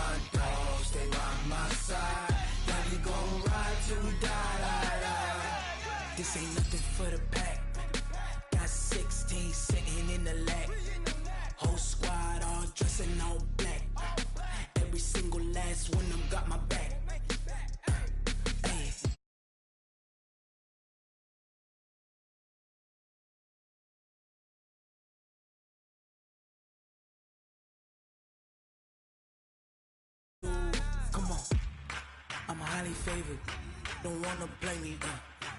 my dogs, stay by my side. Yeah, we gon' ride till we die. This ain't nothing for the pack. Got 16 sitting in the lag. Whole squad all dressing all black. Every single last one of them got my back. Come on, I'm highly favored. Don't wanna blame me.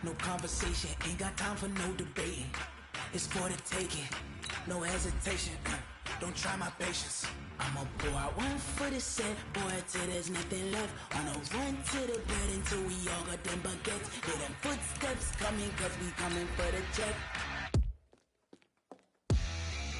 No conversation, ain't got time for no debating. It's for the taking, no hesitation. Don't try my patience. I'ma pour out one for the set, boy, till there's nothing left. On a run to the bed until we all got them baguettes. Hear them footsteps coming, cause we coming for the check.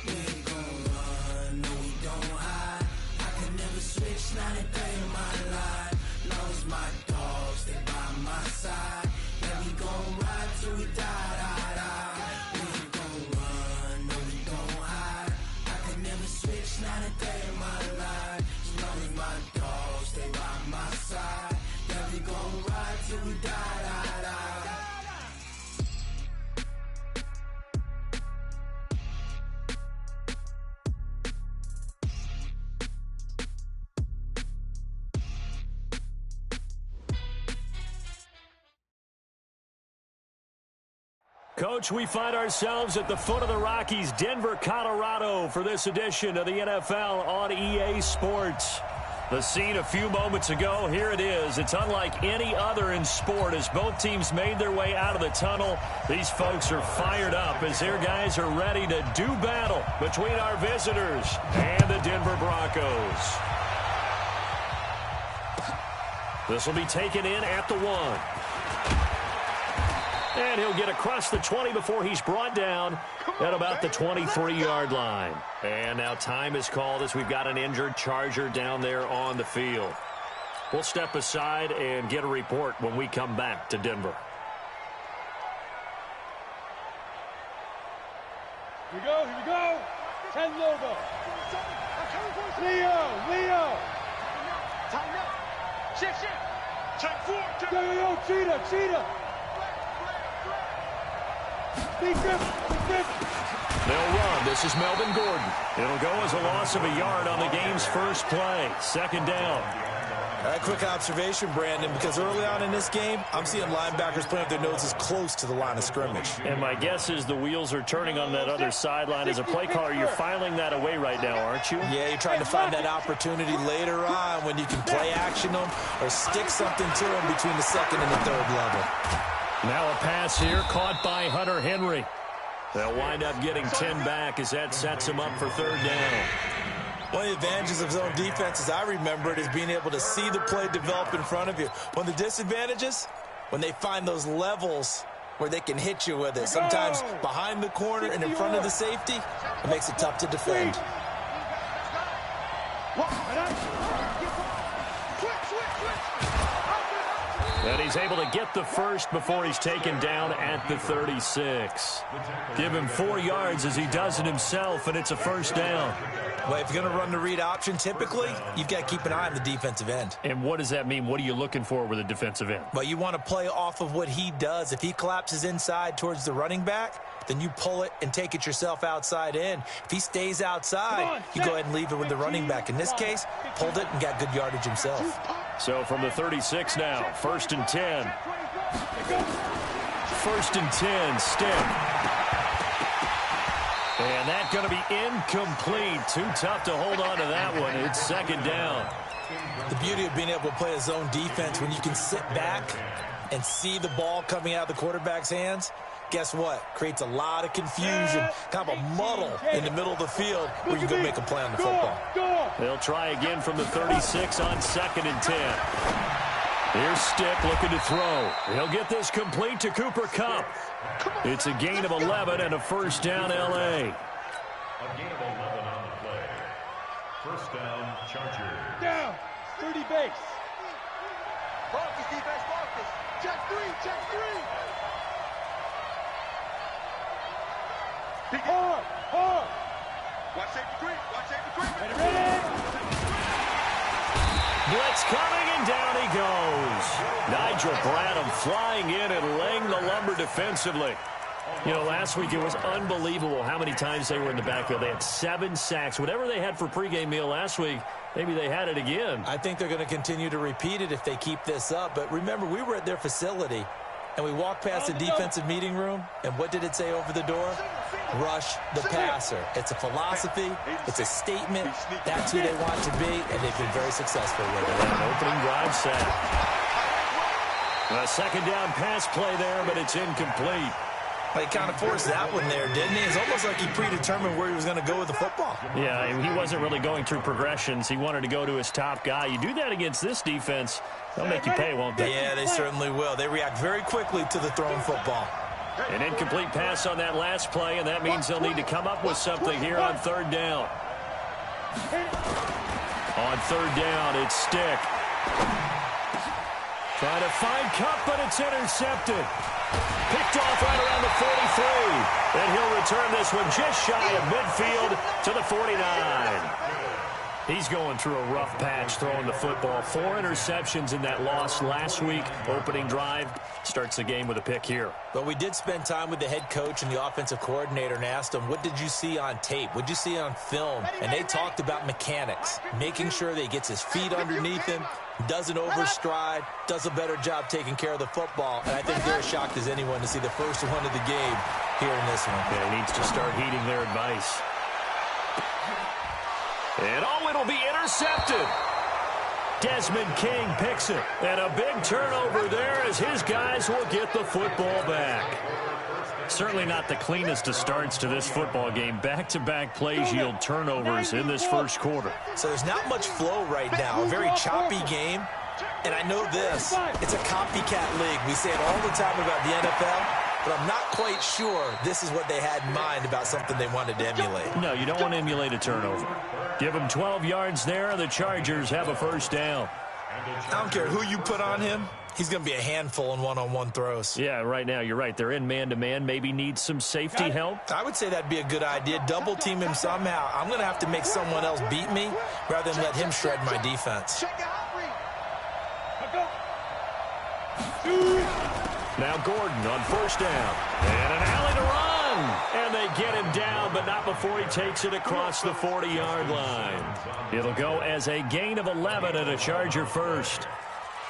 We ain't gon' run, no we don't hide. I can never switch, not a day in my life. Long as my dogs stay by my side. Yeah, we gon' ride till we die. We ain't gon' run, no we don't hide. I can never switch, not a day in my life. As long as my dogs stay by my side. Yeah, we gon' ride till we die. Coach, we find ourselves at the foot of the Rockies, Denver, Colorado, for this edition of the NFL on EA Sports. The scene a few moments ago, here it is. It's unlike any other in sport as both teams made their way out of the tunnel. These folks are fired up as their guys are ready to do battle between our visitors and the Denver Broncos. This will be taken in at the 1. And he'll get across the 20 before he's brought down at about the 23-yard line. And now time is called as we've got an injured Charger down there on the field. We'll step aside and get a report when we come back to Denver. Here we go. 10 logo. Leo. Tighten up. Shift. Check 4. Go, cheetah. They'll run. This is Melvin Gordon. It'll go as a loss of a yard on the game's first play. Second down. A quick observation, Brandon, because early on in this game, I'm seeing linebackers putting up their noses close to the line of scrimmage. And my guess is the wheels are turning on that other sideline. As a play caller, you're filing that away right now, aren't you? Yeah, you're trying to find that opportunity later on when you can play action them or stick something to them between the second and the third level. Now a pass here caught by Hunter Henry. They'll wind up getting 10 back as that sets them up for third down. One of the advantages of zone defense, as I remember it, is being able to see the play develop in front of you. One of the disadvantages, when they find those levels where they can hit you with it. Sometimes behind the corner and in front of the safety, it makes it tough to defend. And he's able to get the first before he's taken down at the 36. Give him 4 yards as he does it himself, and it's a first down. Well, if you're going to run the read option, typically, you've got to keep an eye on the defensive end. And what does that mean? What are you looking for with a defensive end? Well, you want to play off of what he does. If he collapses inside towards the running back, then you pull it and take it yourself outside in. If he stays outside, you go ahead and leave it with the running back. In this case, pulled it and got good yardage himself. So from the 36 now, 1st and 10. 1st and 10, Stick. And that's going to be incomplete. Too tough to hold on to that one. It's second down. The beauty of being able to play a zone defense when you can sit back and see the ball coming out of the quarterback's hands, guess what? Creates a lot of confusion, kind of a muddle in the middle of the field where you can go make a play on the football. They'll try again from the 36 on 2nd and 10. Here's Stick looking to throw. He'll get this complete to Cooper Kupp. It's a gain of 11 and a first down, L.A. A gain of 11 on the play. First down, Chargers. Down. 30 base. Focus, defense, focus. Check 3. Hard. Watch safety 3. Ready. blitz coming, and down he goes. Nigel Bradham flying in and laying the lumber defensively. You know, last week it was unbelievable how many times they were in the backfield. They had 7 sacks. Whatever they had for pregame meal last week, maybe they had it again. I think they're going to continue to repeat it if they keep this up. But remember, we were at their facility, and we walked past the defensive meeting room, and what did it say over the door? Rush the passer. It's a philosophy. It's a statement. That's who they want to be, and they've been very successful with it. An opening drive set. A second down pass play there, but it's incomplete. He kind of forced that one there, didn't he? It's almost like he predetermined where he was going to go with the football. Yeah, he wasn't really going through progressions. He wanted to go to his top guy. You do that against this defense, they'll make you pay, won't they? Yeah, they certainly will. They react very quickly to the thrown football. An incomplete pass on that last play, and that means they'll need to come up with something here on third down. On third down, it's Stick. Trying to find Cup, but it's intercepted. Picked off right around the 43. And he'll return this one just shy of midfield to the 49. He's going through a rough patch throwing the football. 4 interceptions in that loss last week. Opening drive starts the game with a pick here. But we did spend time with the head coach and the offensive coordinator and asked them, what did you see on tape? What did you see on film? And they talked about mechanics, making sure that he gets his feet underneath him, doesn't overstride, does a better job taking care of the football. And I think they're as shocked as anyone to see the first one of the game here in this one. Yeah, he needs to start heeding their advice. And oh, it'll be intercepted. Desmond King picks it. And a big turnover there as his guys will get the football back. Certainly not the cleanest of starts to this football game. Back-to-back plays yield turnovers in this first quarter. So there's not much flow right now. A very choppy game. And I know this. It's a copycat league. We say it all the time about the NFL. But I'm not quite sure this is what they had in mind about something they wanted to emulate. No, you don't want to emulate a turnover. Give them 12 yards there. The Chargers have a first down. I don't care who you put on him. He's going to be a handful in one-on-one throws. Yeah, right now, you're right. They're in man-to-man. Maybe needs some safety help. I would say that'd be a good idea. Double team him somehow. I'm going to have to make someone else beat me rather than let him shred my defense. Now Gordon on first down. And an alley to run. And they get him down, but not before he takes it across the 40-yard line. It'll go as a gain of 11 and a Charger first.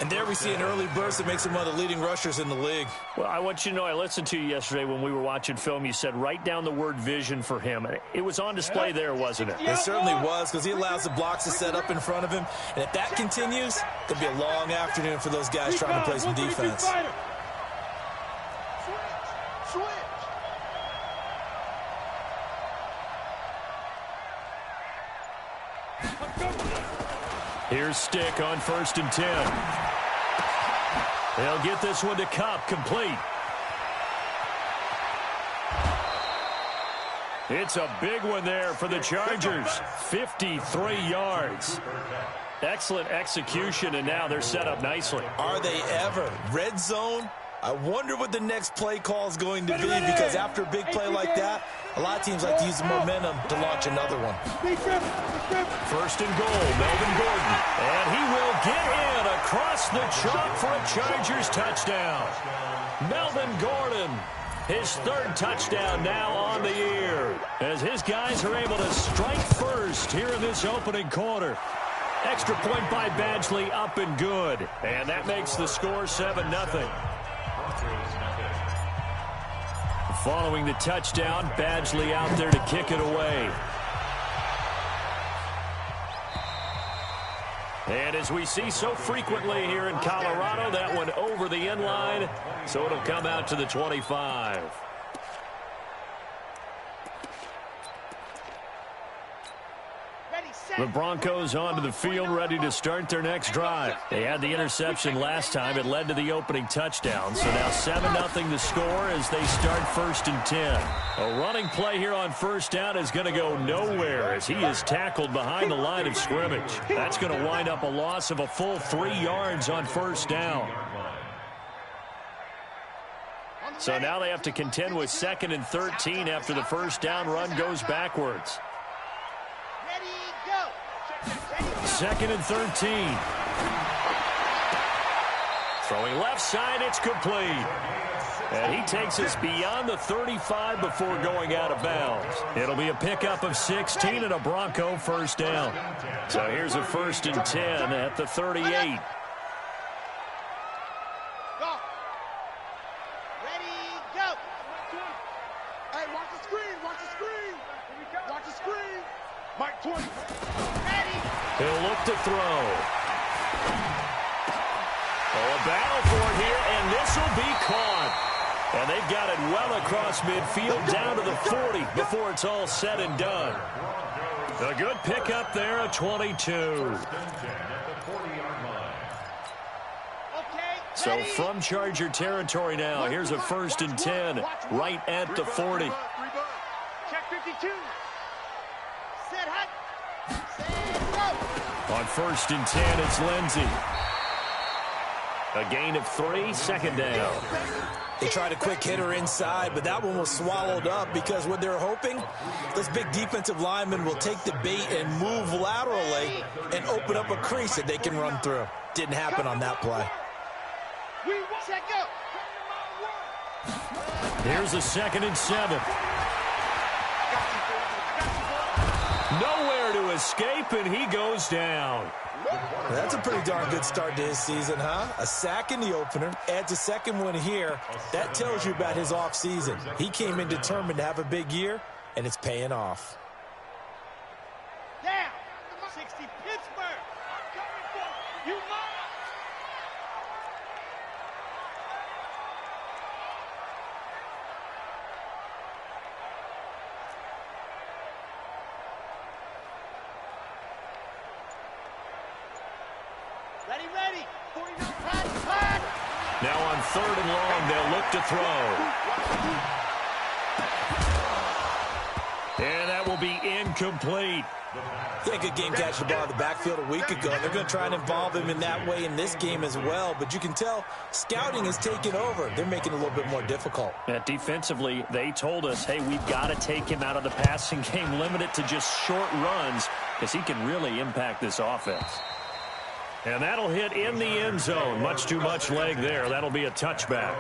And there we see an early burst that makes him one of the leading rushers in the league. Well, I want you to know, I listened to you yesterday when we were watching film. You said write down the word vision for him. It was on display there, wasn't it? It certainly was, because he allows the blocks to set up in front of him. And if that continues, it'll be a long afternoon for those guys trying to play some defense. Here's Stick on 1st and 10. They'll get this one to Cup, complete. It's a big one there for the Chargers. 53 yards. Excellent execution, and now they're set up nicely. Are they ever? Red zone? I wonder what the next play call is going to be, because after a big play like that, a lot of teams like to use the momentum to launch another one. 1st and goal, Melvin Gordon. And he will get in across the chalk for a Chargers touchdown. Melvin Gordon, his 3rd touchdown now on the year, as his guys are able to strike first here in this opening quarter. Extra point by Badgley, up and good. And that makes the score 7-0. Following the touchdown, Badgley out there to kick it away. And as we see so frequently here in Colorado, that one over the end line, so it'll come out to the 25. The Broncos onto the field, ready to start their next drive. They had the interception last time. It led to the opening touchdown. So now 7-0 the score as they start 1st and 10. A running play here on 1st down is going to go nowhere as he is tackled behind the line of scrimmage. That's going to wind up a loss of a full 3 yards on 1st down. So now they have to contend with 2nd and 13 after the 1st down run goes backwards. 2nd and 13. Throwing left side, it's complete. And he takes us beyond the 35 before going out of bounds. It'll be a pickup of 16 and a Bronco first down. So here's a 1st and 10 at the 38. Go. Ready, go. Hey, watch the screen, watch the screen. Watch the screen. Mike 20. Ready. He'll look to throw. Oh, a battle for it here, and this will be caught. And they've got it well across midfield down to the 40 before it's all said and done. A good pickup there at 22. So from Charger territory now, here's a 1st and 10 right at the 40. Check 52. Set hut. Set go. On 1st and 10, it's Lindsey. A gain of 3, 2nd down. They tried a quick hitter inside, but that one was swallowed up because what they're hoping, this big defensive lineman will take the bait and move laterally and open up a crease that they can run through. Didn't happen on that play. Set go. Here's a 2nd and 7. Nowhere to escape, and he goes down. That's a pretty darn good start to his season, huh? A sack in the opener, adds a 2nd one here. That tells you about his offseason. He came in determined to have a big year, and it's paying off. Down. 60 Pittsburgh. I'm coming for you. Ready. 49. Hot. Now on 3rd and long, they'll look to throw. And that will be incomplete. He had a good game catching the ball in the backfield a week ago. They're going to try and involve him in that way in this game as well. But you can tell scouting is taking over. They're making it a little bit more difficult. Defensively, they told us, hey, we've got to take him out of the passing game, limit it to just short runs, because he can really impact this offense. And that'll hit in the end zone. Much too much leg there. That'll be a touchback.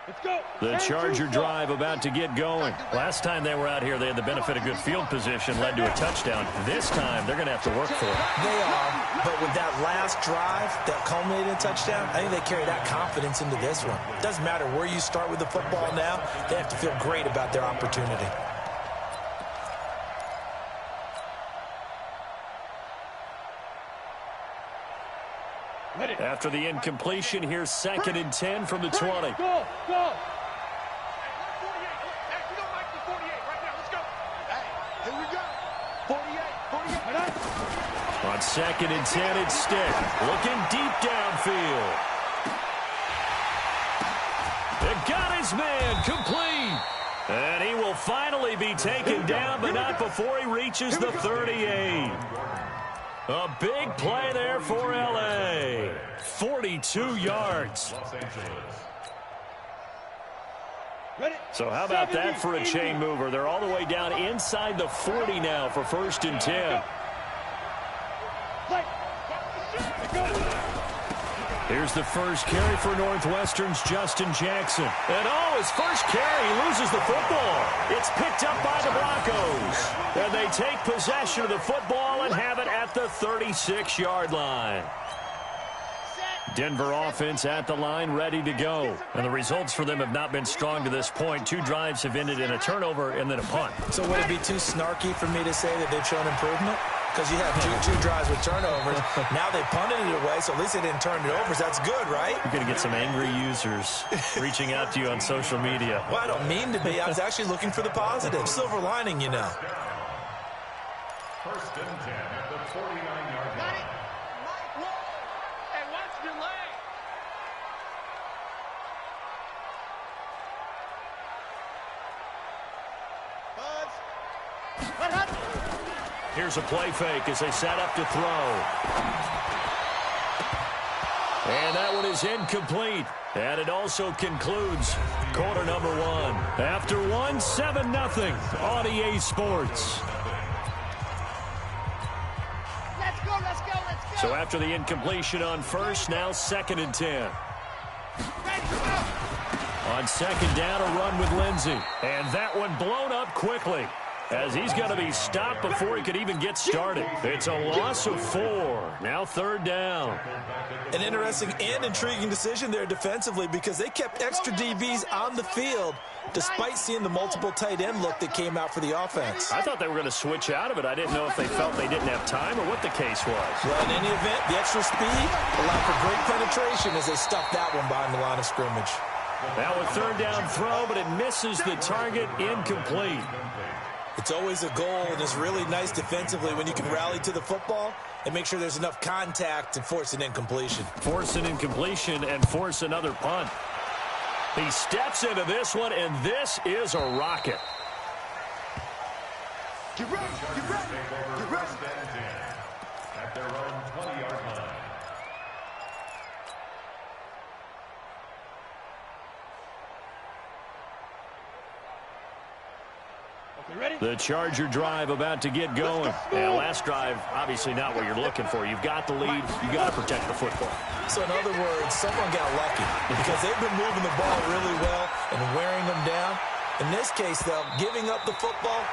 Let's go. The Charger drive about to get going. Last time they were out here, they had the benefit of good field position, led to a touchdown. This time, they're going to have to work for it. They are, but with that last drive that culminated in a touchdown, I think they carry that confidence into this one. It doesn't matter where you start with the football now. They have to feel great about their opportunity. After the incompletion, here's 2nd and 10 from the 20. Go. 48. Hey, we don't like the 48 right now. Let's go. Hey, here we go. 48. On 2nd and 10, it's Stick. Looking deep downfield. They got his man complete. And he will finally be taken down, but not before he reaches the 38. A big play there for L.A. 42 yards. So how about that for a chain mover? They're all the way down inside the 40 now for 1st and 10. Here's the first carry for Northwestern's Justin Jackson. And his first carry, he loses the football. It's picked up by the Broncos. And they take possession of the football and have it at the 36-yard line. Denver offense at the line, ready to go. And the results for them have not been strong to this point. 2 drives have ended in a turnover and then a punt. So would it be too snarky for me to say that they've shown improvement? Because you have two drives with turnovers. Now they punted it away, so at least they didn't turn it over. So that's good, right? You're going to get some angry users reaching out to you on social media. Well, I don't mean to be. I was actually looking for the positive. Silver lining, you know. 1st and 10 at the 49-yard line. And watch your leg. Buzz. Here's a play fake as they set up to throw. And that one is incomplete. And it also concludes quarter number 1. After 1, 7-0 on EA Sports. So after the incompletion on first, now 2nd and 10. On 2nd down, a run with Lindsey. And that one blown up quickly, as he's going to be stopped before he could even get started. It's a loss of 4. Now 3rd down. An interesting and intriguing decision there defensively, because they kept extra DBs on the field despite seeing the multiple tight end look that came out for the offense. I thought they were going to switch out of it. I didn't know if they felt they didn't have time or what the case was. Well, in any event, the extra speed allowed for great penetration as they stuffed that one behind the line of scrimmage. Now a 3rd down throw, but it misses the target, incomplete. It's always a goal, and it's really nice defensively when you can rally to the football and make sure there's enough contact to force an incompletion. Force an incompletion and force another punt. He steps into this one, and this is a rocket. Get ready, get ready, get ready. At their own 20-yard line. The Charger drive about to get going. And last drive, obviously not what you're looking for. You've got the lead. You've got to protect the football. So in other words, someone got lucky because they've been moving the ball really well and wearing them down. In this case, though, giving up the football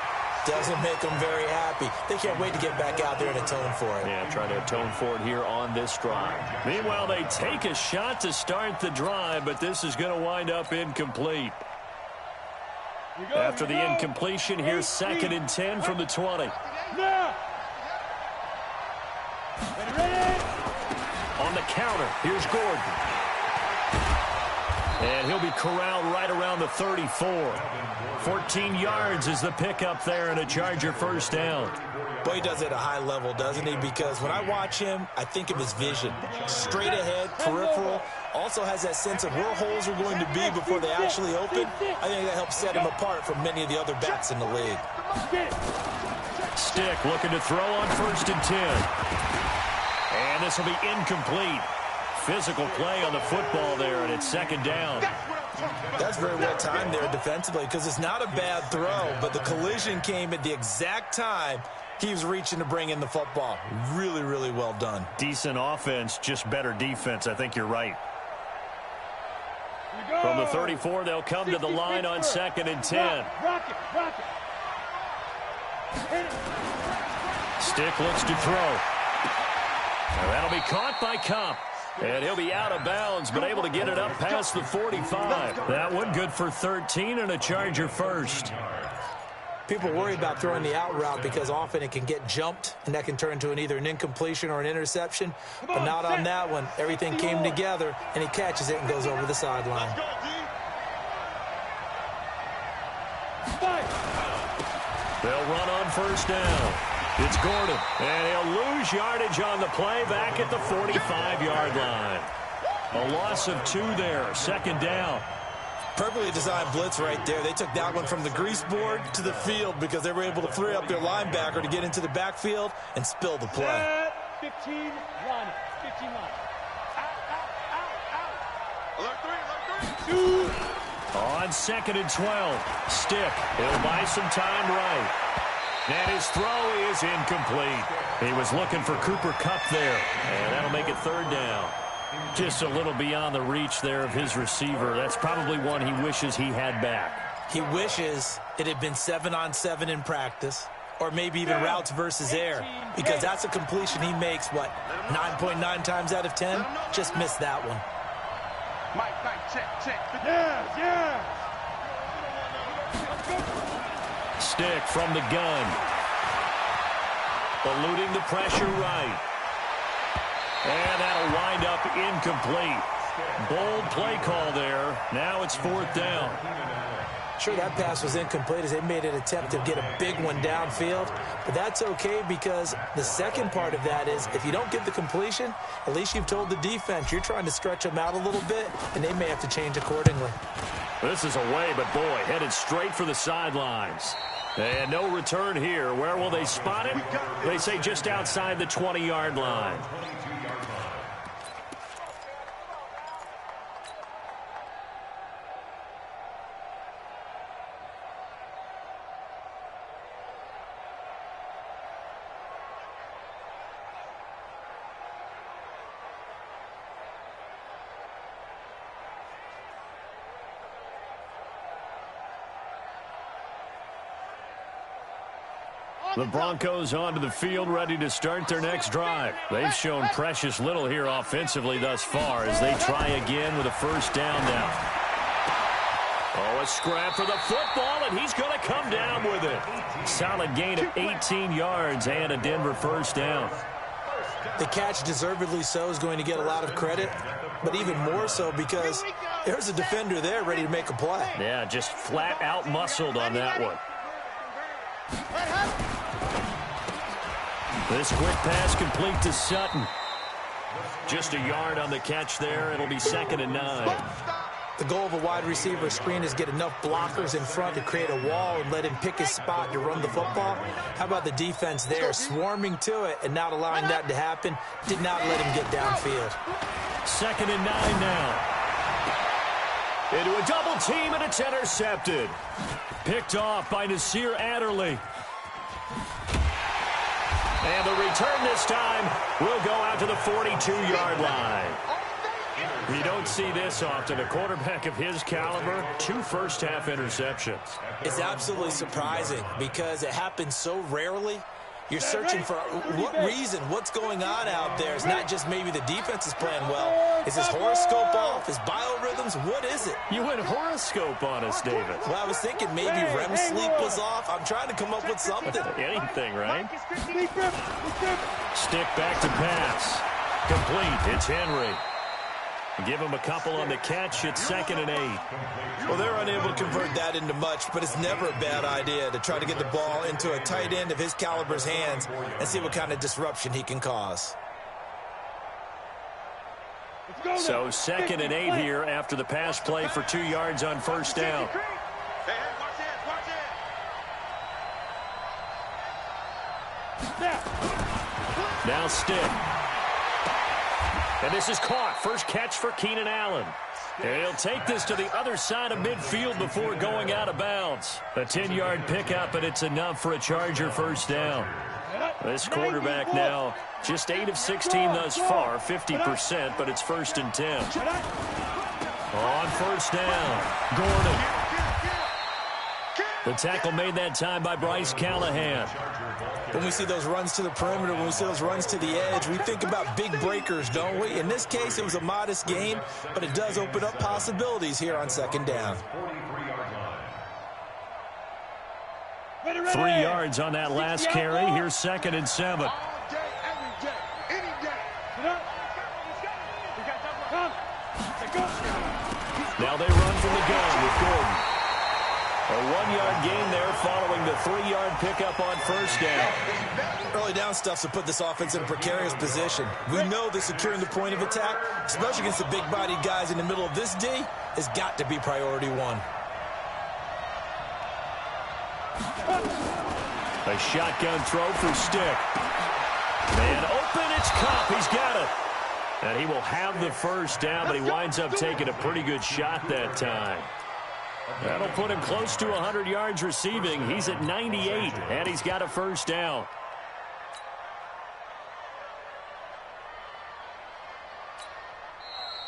doesn't make them very happy. They can't wait to get back out there and atone for it. Yeah, try to atone for it here on this drive. Meanwhile, they take a shot to start the drive, but this is going to wind up incomplete. After the incompletion, here's 2nd and 10 from the 20. Now. Ready. On the counter, here's Gordon. And he'll be corralled right around the 34. 14 yards is the pickup there, and a Charger 1st down. Boy, he does it at a high level, doesn't he? Because when I watch him, I think of his vision. Straight ahead, peripheral. Also has that sense of where holes are going to be before they actually open. I think that helps set him apart from many of the other backs in the league. Stick looking to throw on 1st and 10. And this will be incomplete. Physical play on the football there, and it's 2nd down. That's very well timed there defensively, because it's not a bad throw, but the collision came at the exact time he was reaching to bring in the football. Really, really well done. Decent offense, just better defense. I think you're right. From the 34, they'll come to the line on 2nd and 10. Rocket. Stick looks to throw. Now that'll be caught by Cup. And he'll be out of bounds, but able to get it up past the 45. That one good for 13 and a Charger 1st. People worry about throwing the out route because often it can get jumped, and that can turn into either an incompletion or an interception. But not on that one. Everything came together, and he catches it and goes over the sideline. They'll run on 1st down. It's Gordon, and he'll lose yardage on the play back at the 45-yard line. A loss of 2 there, 2nd down. Perfectly designed blitz right there. They took that one from the grease board to the field because they were able to free up their linebacker to get into the backfield and spill the play. 15 line. 15 line. Alert 3, alert 3. On 2nd and 12, Stick. He'll buy some time right. And his throw is incomplete. He was looking for Cooper Kupp there, and that'll make it 3rd down. Just a little beyond the reach there of his receiver. That's probably one he wishes he had back. He wishes it had been 7-on-7 in practice, or maybe even routes versus air, because that's a completion he makes, 9.9 times out of 10? Just missed that one. Mike, check. Yeah. Stick from the gun. Eluding the pressure right. And that'll wind up incomplete. Bold play call there. Now it's 4th down. Sure, that pass was incomplete as they made an attempt to get a big one downfield, but that's okay because the second part of that is if you don't get the completion, at least you've told the defense you're trying to stretch them out a little bit, and they may have to change accordingly. This is away, but boy, headed straight for the sidelines. And no return here. Where will they spot it? They say just outside the 20-yard line. The Broncos onto the field, ready to start their next drive. They've shown precious little here offensively thus far as they try again with a first down now. Oh, a scrap for the football, and he's going to come down with it. Solid gain of 18 yards and a Denver first down. The catch, deservedly so, is going to get a lot of credit, but even more so because there's a defender there ready to make a play. Yeah, just flat out muscled on that one. This quick pass complete to Sutton. Just a yard on the catch there. It'll be 2nd and 9. The goal of a wide receiver screen is get enough blockers in front to create a wall and let him pick his spot to run the football. How about the defense there, swarming to it and not allowing that to happen? Did not let him get downfield. 2nd and 9 now. Into a double team, and it's intercepted. Picked off by Nasir Adderley. And the return this time will go out to the 42-yard line. You don't see this often. A quarterback of his caliber, 2 first-half interceptions. It's absolutely surprising because it happens so rarely. You're searching for what reason, what's going on out there. It's not just maybe the defense is playing well. Is his horoscope off? His biorhythms? What is it? You went horoscope on us, David. Well, I was thinking maybe REM sleep was off. I'm trying to come up with something. Anything, right? Stick back to pass. Complete. It's Henry. Give him a couple on the catch. It's 2nd and 8. Well, they're unable to convert that into much, but it's never a bad idea to try to get the ball into a tight end of his caliber's hands and see what kind of disruption he can cause. So 2nd and 8 here after the pass play for 2 yards on first down. Now Stick. And this is caught. First catch for Keenan Allen. And he'll take this to the other side of midfield before going out of bounds. A 10-yard pickup, and it's enough for a Charger first down. This quarterback now just 8 of 16 thus far, 50%, but it's 1st and 10. On first down, Gordon. The tackle made that time by Bryce Callahan. When we see those runs to the perimeter, when we see those runs to the edge, we think about big breakers, don't we? In this case, it was a modest gain, but it does open up possibilities here on 2nd down. 3 yards on that last carry. Here's 2nd and 7. Now they run from the gun with Gordon. A 1-yard gain there following the 3-yard pickup on first down. Early down stuff to put this offense in a precarious position. We know that securing the point of attack, especially against the big-bodied guys in the middle of this D, has got to be priority 1. A shotgun throw for Stick. And open, it's Cup. He's got it. And he will have the first down, but he winds up taking a pretty good shot that time. That'll put him close to 100 yards receiving. He's at 98, and he's got a first down.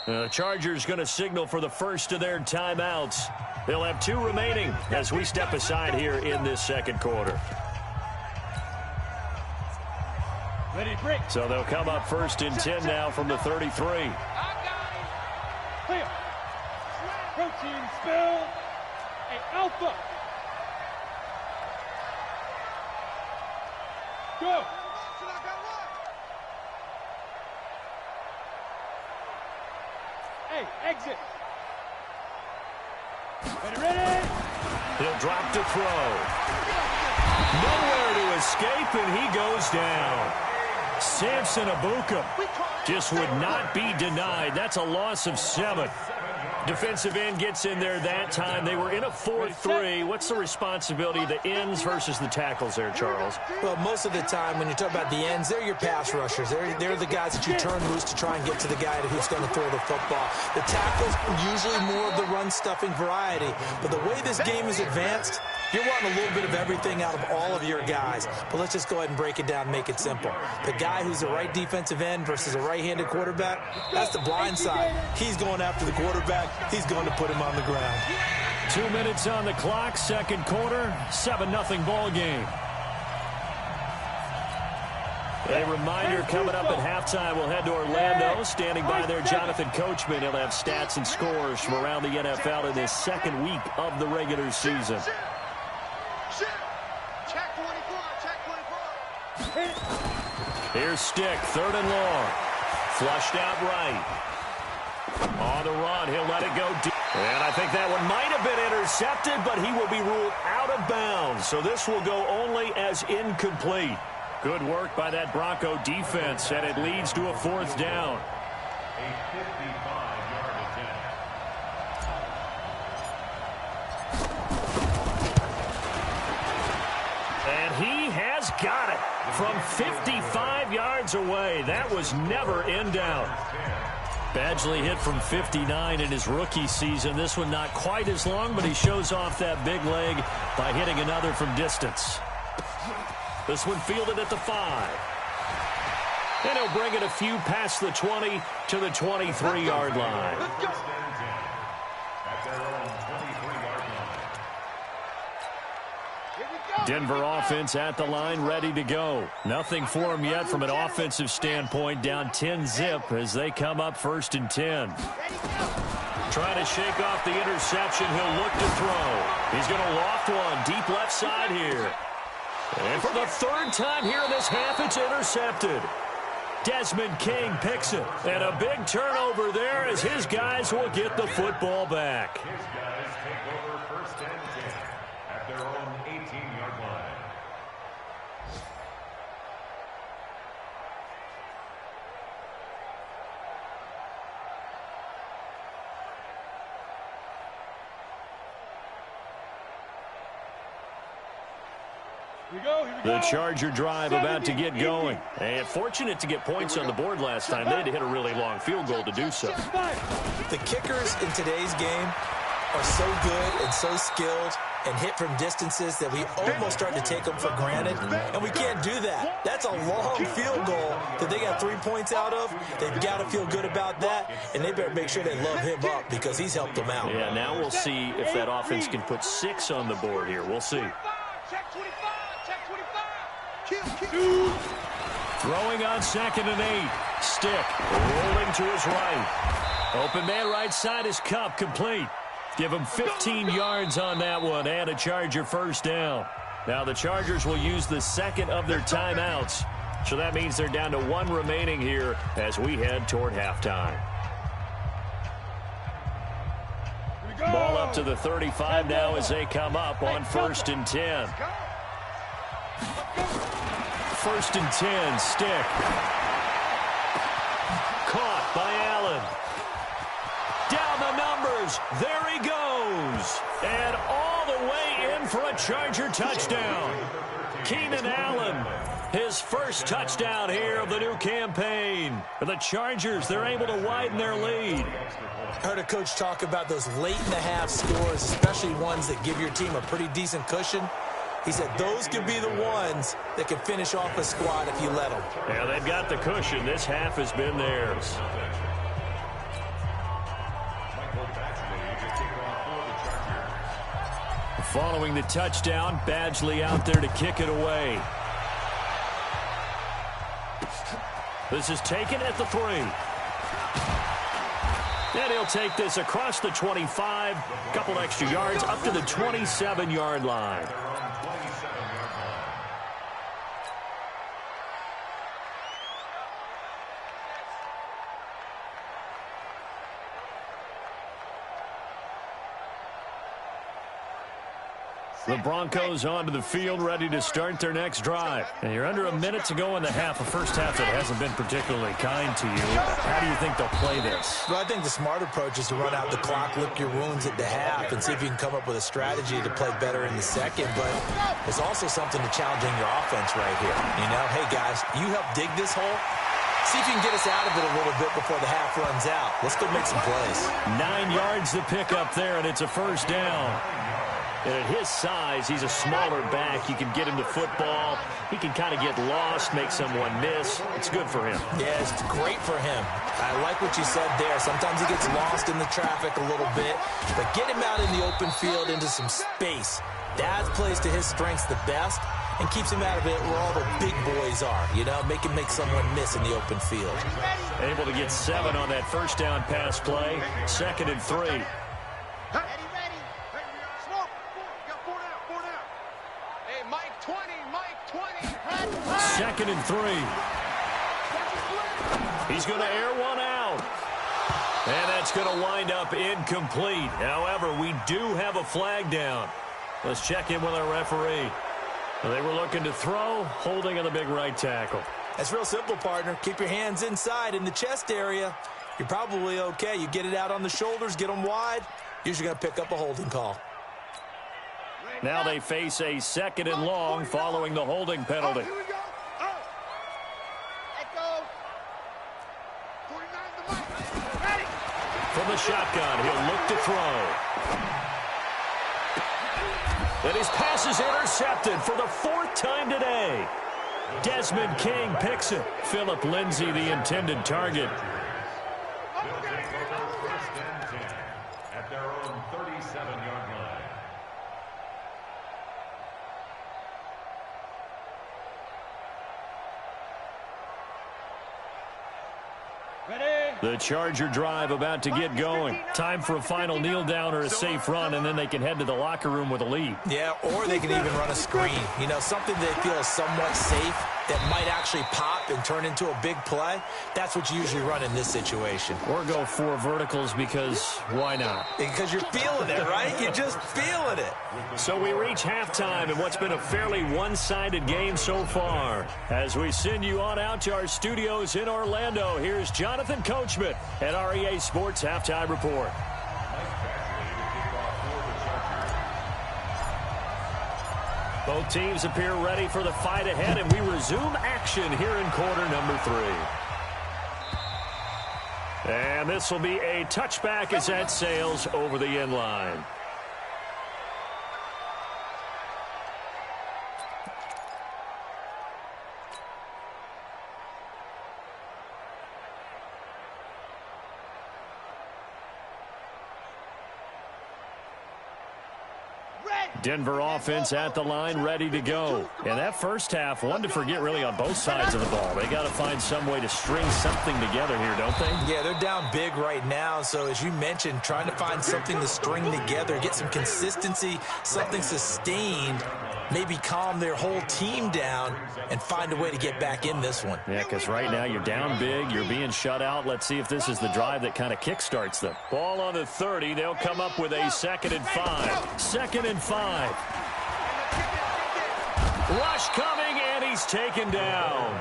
The Chargers going to signal for the first of their timeouts. They'll have 2 remaining as we step aside here in this 2nd quarter. So they'll come up 1st and 10 now from the 33. Clear. Protein spill. Alpha. Go. Hey, exit. Ready? He'll drop to throw. Nowhere to escape, and he goes down. Samson Abuka just would not be denied. That's a loss of 7. Defensive end gets in there that time. They were in a 4-3. What's the responsibility of the ends versus the tackles there, Charles? Well, most of the time when you talk about the ends, they're your pass rushers. They're the guys that you turn loose to try and get to the guy who's going to throw the football. The tackles are usually more of the run-stuffing variety. But the way this game is advanced, you're wanting a little bit of everything out of all of your guys. But let's just go ahead and break it down and make it simple. The guy who's the right defensive end versus a right-handed quarterback, that's the blind side. He's going after the quarterback. He's going to put him on the ground. 2 minutes on the clock, 2nd quarter, 7-0 ball game. A reminder coming up at halftime, we'll head to Orlando. Standing by there, Jonathan Coachman. He'll have stats and scores from around the NFL in this second week of the regular season. Check 24, check 24. Here's Stick, 3rd and long. Flushed out right. On the run, he'll let it go deep. And I think that one might have been intercepted, but he will be ruled out of bounds. So this will go only as incomplete. Good work by that Bronco defense, and it leads to a 4th down. A 55-yard attempt. And he has got it from 55 yards away. That was never in doubt. Badgley hit from 59 in his rookie season. This one not quite as long, but he shows off that big leg by hitting another from distance. This one fielded at the 5. And he'll bring it a few past the 20 to the 23-yard line. At their own 23-yard line. Denver offense at the line, ready to go. Nothing for him yet from an offensive standpoint. Down 10-zip as they come up 1st and 10. Trying to shake off the interception. He'll look to throw. He's going to loft one deep left side here. And for the 3rd time here in this half, it's intercepted. Desmond King picks it. And a big turnover there as his guys will get the football back. His guys take over 1st and 10 at their own 18-yard line. Here we go. The Charger drive about to get going. And fortunate to get points on the board last time. They had to hit a really long field goal to do so. The kickers in today's game are so good and so skilled and hit from distances that we almost start to take them for granted, and we can't do that. That's a long field goal that they got 3 points out of. They've got to feel good about that, and they better make sure they love him up because he's helped them out. Yeah, now we'll see if that offense can put 6 on the board here. We'll see. Check 25, check 25. Throwing on 2nd and 8. Stick rolling to his right. Open man right side is Cup, complete. Give him 15 yards on that one and a Charger 1st down. Now the Chargers will use the 2nd of their timeouts. So that means they're down to 1 remaining here as we head toward halftime. Ball up to the 35 now as they come up on 1st and 10. 1st and 10, Stick. Caught by Allen. Down the numbers. There he goes. And all the way in for a Charger touchdown. Keenan Allen, his first touchdown here of the new campaign. For the Chargers, they're able to widen their lead. I heard a coach talk about those late-in-the-half scores, especially ones that give your team a pretty decent cushion. He said those could be the ones that can finish off a squad if you let them. Yeah, they've got the cushion. This half has been theirs. Following the touchdown, Badgley out there to kick it away. This is taken at the 3. And he'll take this across the 25, a couple extra yards, up to the 27-yard line. The Broncos onto the field, ready to start their next drive. And you're under a minute to go in the half, a first half that hasn't been particularly kind to you. How do you think they'll play this? Well, I think the smart approach is to run out the clock, lick your wounds at the half, and see if you can come up with a strategy to play better in the second. But there's also something to challenging your offense right here. You know, hey, guys, you help dig this hole. See if you can get us out of it a little bit before the half runs out. Let's go make some plays. 9 yards to pick up there, and it's a first down. And at his size, he's a smaller back. You can get him to football. He can kind of get lost, make someone miss. It's good for him. Yeah, it's great for him. I like what you said there. Sometimes he gets lost in the traffic a little bit. But get him out in the open field into some space. That plays to his strengths the best. and keeps him out of it where all the big boys are, you know, make someone miss in the open field. Able to get 7 on that first down pass play. 2nd and 3. Ready. Hey, smoke. You got 4 down. Hey, Mike 20. 2nd and 3. He's going to air one out. And that's going to wind up incomplete. However, we do have a flag down. Let's check in with our referee. They were looking to throw, holding on the big right tackle. That's real simple, partner. Keep your hands inside in the chest area. You're probably okay. You get it out on the shoulders, get them wide. Usually going to pick up a holding call. Now they face a 2nd and long following the holding penalty. Here we go. Let go. 49's the mic. Ready. From the shotgun, he'll look to throw. And his pass is intercepted for the 4th time today. Desmond King picks it. Philip Lindsay, the intended target. They'll take over 1st and 10 at their own 37-yard line. The Charger drive about to get going. Time for a final kneel down or a safe run, and then they can head to the locker room with a lead. Yeah, or they can even run a screen. You know, something they feel is somewhat safe that might actually pop and turn into a big play. That's what you usually run in this situation. Or go 4 verticals because why not? Because you're feeling it, right? You're just feeling it. So we reach halftime in what's been a fairly one-sided game so far. As we send you on out to our studios in Orlando, here's Jonathan Coachman at REA Sports Halftime Report. Both teams appear ready for the fight ahead, and we resume action here in quarter number 3. And this will be a touchback as that sails over the end line. Denver offense at the line, ready to go. And that first half, one to forget really on both sides of the ball. They got to find some way to string something together here, don't they? Yeah, they're down big right now. So as you mentioned, trying to find something to string together, get some consistency, something sustained, maybe calm their whole team down and find a way to get back in this one. Yeah, because right now you're down big, you're being shut out. Let's see if this is the drive that kind of kickstarts them. Ball on the 30. They'll come up with a 2nd and 5. 2nd and 5. Rush coming, and he's taken down.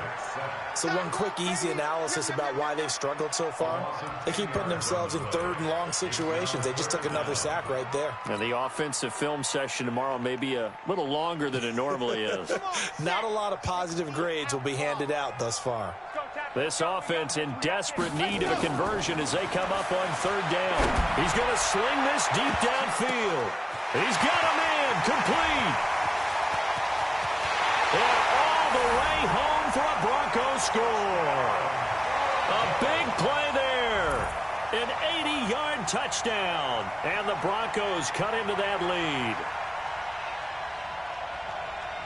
So one quick, easy analysis about why they've struggled so far. They keep putting themselves in 3rd and long situations. They just took another sack right there. And the offensive film session tomorrow may be a little longer than it normally is. Not a lot of positive grades will be handed out thus far. This offense in desperate need of a conversion as they come up on 3rd down. He's going to sling this deep downfield. He's got a man complete. And all the way home for a Broncos score. A big play there. An 80-yard touchdown. And the Broncos cut into that lead.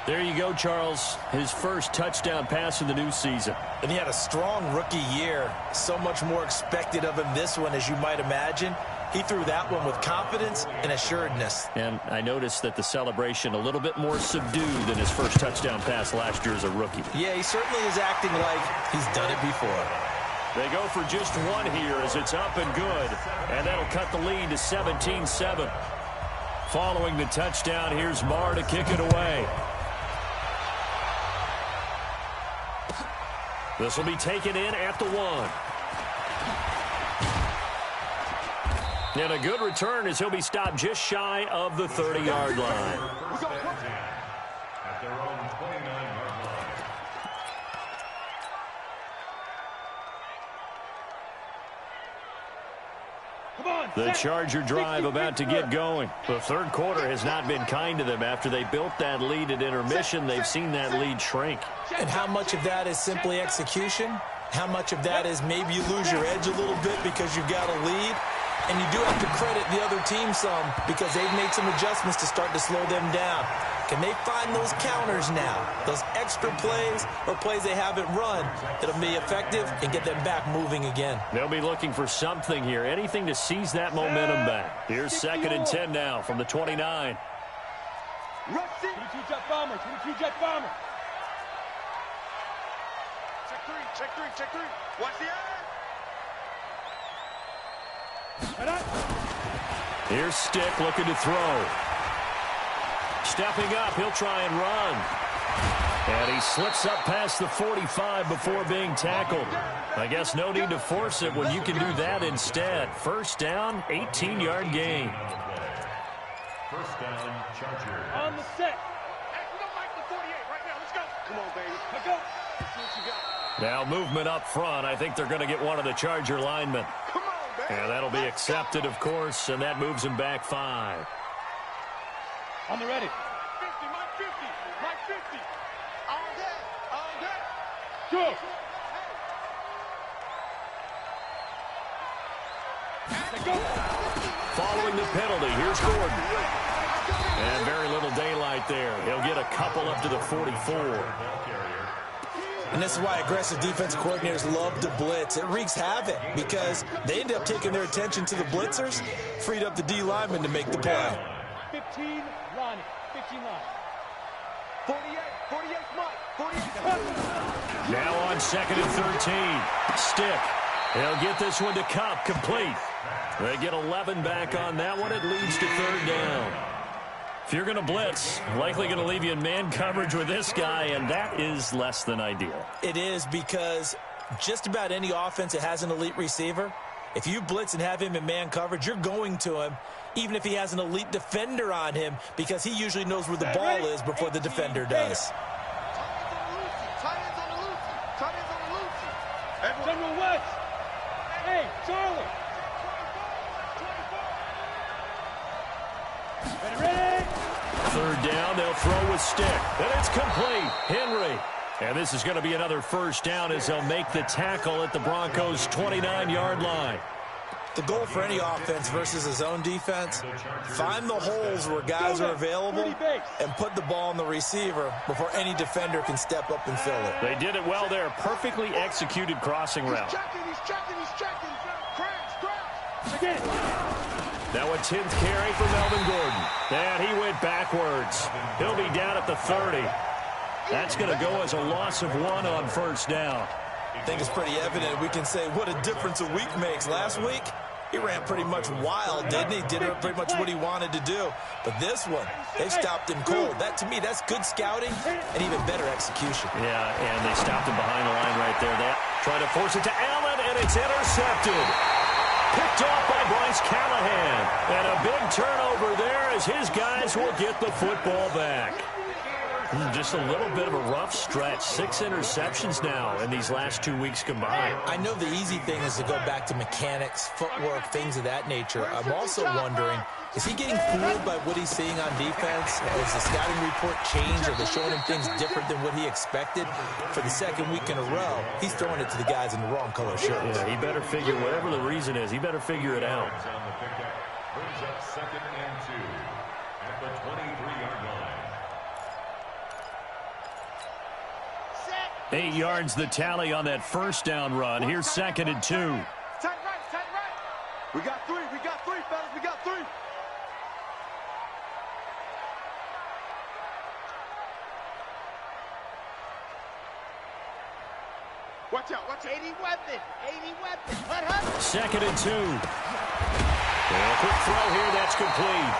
There you go, Charles. His first touchdown pass of the new season. And he had a strong rookie year. So much more expected of him this one, as you might imagine. He threw that one with confidence and assuredness. And I noticed that the celebration a little bit more subdued than his first touchdown pass last year as a rookie. Yeah, he certainly is acting like he's done it before. They go for just one here as it's up and good. And that'll cut the lead to 17-7. Following the touchdown, here's Marr to kick it away. This will be taken in at the 1. And a good return as he'll be stopped just shy of the 30-yard line. First and 10 at their own 29-yard line. The Charger drive about to get going. The 3rd quarter has not been kind to them. After they built that lead at intermission, they've seen that lead shrink. And how much of that is simply execution? How much of that is maybe you lose your edge a little bit because you've got a lead? And you do have to credit the other team some because they've made some adjustments to start to slow them down. Can they find those counters now, those extra plays or plays they haven't run that'll be effective and get them back moving again? They'll be looking for something here, anything to seize that momentum back. Here's 2nd and 10 now from the 29. 22 jet bomber, 22 jet bomber. Check three. Watch the eye. Here's Stick looking to throw. Stepping up, he'll try and run. And he slips up past the 45 before being tackled. I guess no need to force it when you can do that instead. First down, 18-yard gain. First down, Chargers. On the set. Hey, we don't like the 48 right now. Let's go. Come on, baby. Let's go. Let's see what you got. Now movement up front. I think they're going to get one of the Charger linemen. Come on, baby. And that'll be accepted, of course, and that moves him back 5. On the ready. 50, Mike 50. Mike 50. All day. Go. Let's go. Following the penalty, here's Gordon. And very little daylight there. He'll get a couple up to the 44. And this is why aggressive defensive coordinators love to blitz. It wreaks havoc because they end up taking their attention to the blitzers, freed up the D lineman to make the play. 15 line. 15 line. 48, Mike. 48. Now on 2nd and 13. Stick. He'll get this one to Cup, complete. They get 11 back on that one. It leads to 3rd down. If you're going to blitz, likely going to leave you in man coverage with this guy, and that is less than ideal. It is because just about any offense that has an elite receiver, if you blitz and have him in man coverage, you're going to him, even if he has an elite defender on him, because he usually knows where the ball is before the defender does. Tight ends on the loosey. General West. Hey, Charlie. Ready. 3rd down, they'll throw with Stick. And it's complete. Henry. And this is going to be another first down as they'll make the tackle at the Broncos' 29-yard line. The goal for any offense versus his own defense, find the holes where guys are available and put the ball on the receiver before any defender can step up and fill it. They did it well there. Perfectly executed crossing route. He's checking. Crash. Again. Now a 10th carry for Melvin Gordon. And he went backwards. He'll be down at the 30. That's going to go as a loss of 1 on first down. I think it's pretty evident. We can say what a difference a week makes. Last week, he ran pretty much wild, didn't he? Did pretty much what he wanted to do. But this one, they stopped him cold. That, to me, that's good scouting and even better execution. Yeah, and they stopped him behind the line right there. They try to force it to Allen, and it's intercepted. Picked off by Bryce Callahan. And a big turnover there as his guys will get the football back. Just a little bit of a rough stretch. 6 interceptions now in these last 2 weeks combined. I know the easy thing is to go back to mechanics, footwork, things of that nature. I'm also wondering, is he getting fooled by what he's seeing on defense? Has the scouting report changed? Are they showing him things different than what he expected? For the 2nd week in a row, he's throwing it to the guys in the wrong color shirts. Yeah, he better figure, whatever the reason is, he better figure it out. Brings up 2nd and 2 at the 23-yard line. 8 yards the tally on that first down run. Here's 2nd and 2. Tight right. We got 3, fellas. We got 3. Watch out. 80 weapon. 2nd and 2. And a quick throw here, that's complete.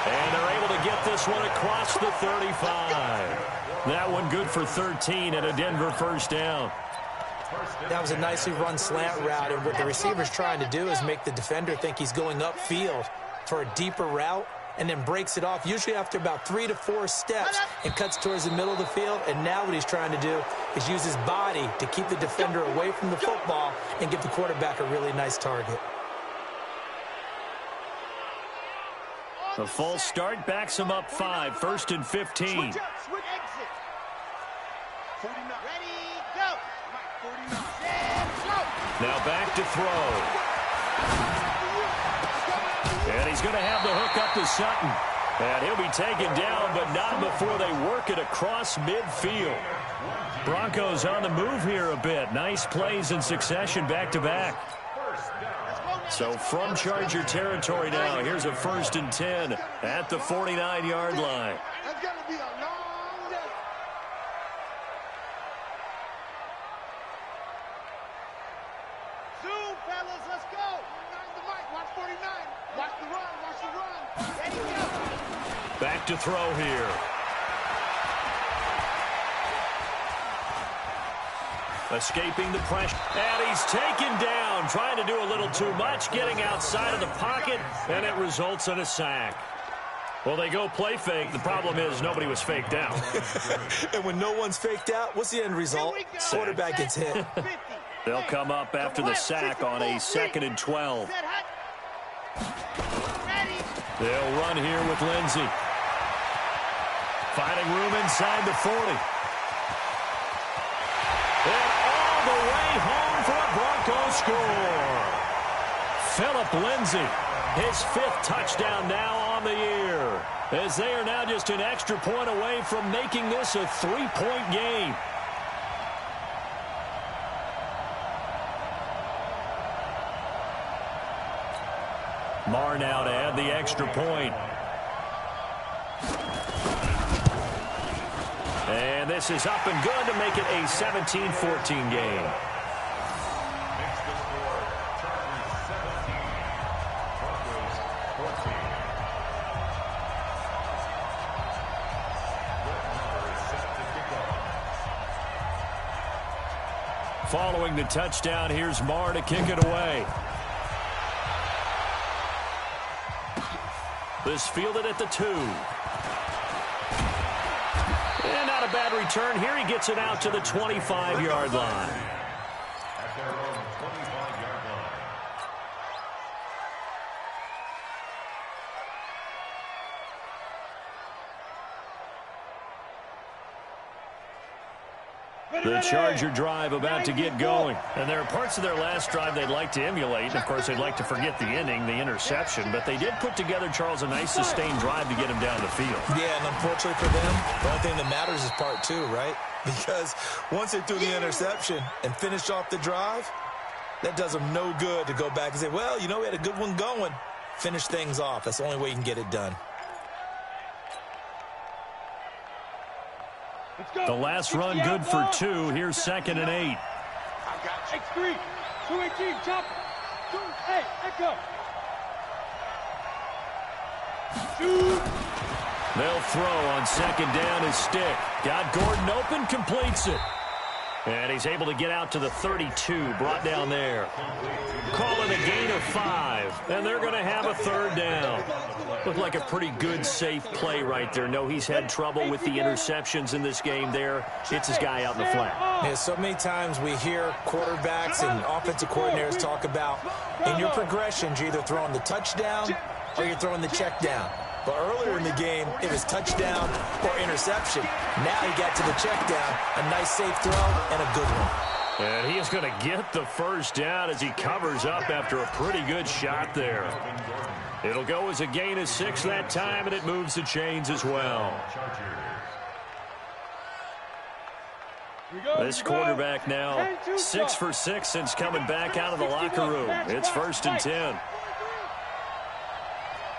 And they're able to get this one across the 35. That one good for 13 and a Denver first down. That was a nicely run slant route, and what the receiver's trying to do is make the defender think he's going upfield for a deeper route and then breaks it off, usually after about 3 to 4 steps, and cuts towards the middle of the field. And now what he's trying to do is use his body to keep the defender away from the football and give the quarterback a really nice target. The false start backs him up 5, 1st and 15. Switch exit. 49. Ready, go. 49. Now back to throw. And he's going to have the hook up to Sutton. And he'll be taken down, but not before they work it across midfield. Broncos on the move here a bit. Nice plays in succession back-to-back. So from Charger territory now, here's a 1st and 10 at the 49-yard line. That's going to be a long day. Zoom, fellas, let's go. The mic, watch 49. Watch the run, watch the run. Ready, go. Back to throw here. Escaping the pressure. And he's taken down, trying to do a little too much, getting outside of the pocket, and it results in a sack. Well, they go play fake. The problem is nobody was faked out. And when no one's faked out, what's the end result? Quarterback gets hit. They'll come up after the sack on a 2nd and 12. They'll run here with Lindsey. Finding room inside the 40. And all the way home for a Broncos score. Phillip Lindsey, his 5th touchdown now on the year, as they are now just an extra point away from making this a 3-point game. Marr now to add the extra point. And this is up and good to make it a 17-14 game. Makes the score Chargers 17, Broncos 14. Brett Maher is set to kick off. Following the touchdown, here's Marr to kick it away. This fielded at the 2. And not a bad return. Here he gets it out to the 25-yard line. At their own 25-yard line. The Charger drive about to get going. And there are parts of their last drive they'd like to emulate. And of course, they'd like to forget the ending, the interception. But they did put together, Charles, a nice sustained drive to get him down the field. Yeah, and unfortunately for them, the only thing that matters is part 2, right? Because once they threw the interception and finished off the drive, that does them no good to go back and say, well, you know, we had a good one going. Finish things off. That's the only way you can get it done. The last run good for 2. Here's 2nd and 8. X3, 218, chop. 2-8, let go. Shoot. They'll throw on 2nd down his stick. Got Gordon open, completes it. And he's able to get out to the 32, brought down there. Call it a gain of 5, and they're going to have a 3rd down. Looked like a pretty good, safe play right there. No, he's had trouble with the interceptions in this game there. Hits his guy out in the flat. Yeah, so many times we hear quarterbacks and offensive coordinators talk about in your progressions, you're either throwing the touchdown or you're throwing the check down. But earlier in the game, it was touchdown or interception. Now he got to the check down, a nice safe throw, and a good one. And he is going to get the 1st down as he covers up after a pretty good shot there. It'll go as a gain of 6 that time, and it moves the chains as well. This quarterback now 6 for 6 since coming back out of the locker room. It's 1st and 10.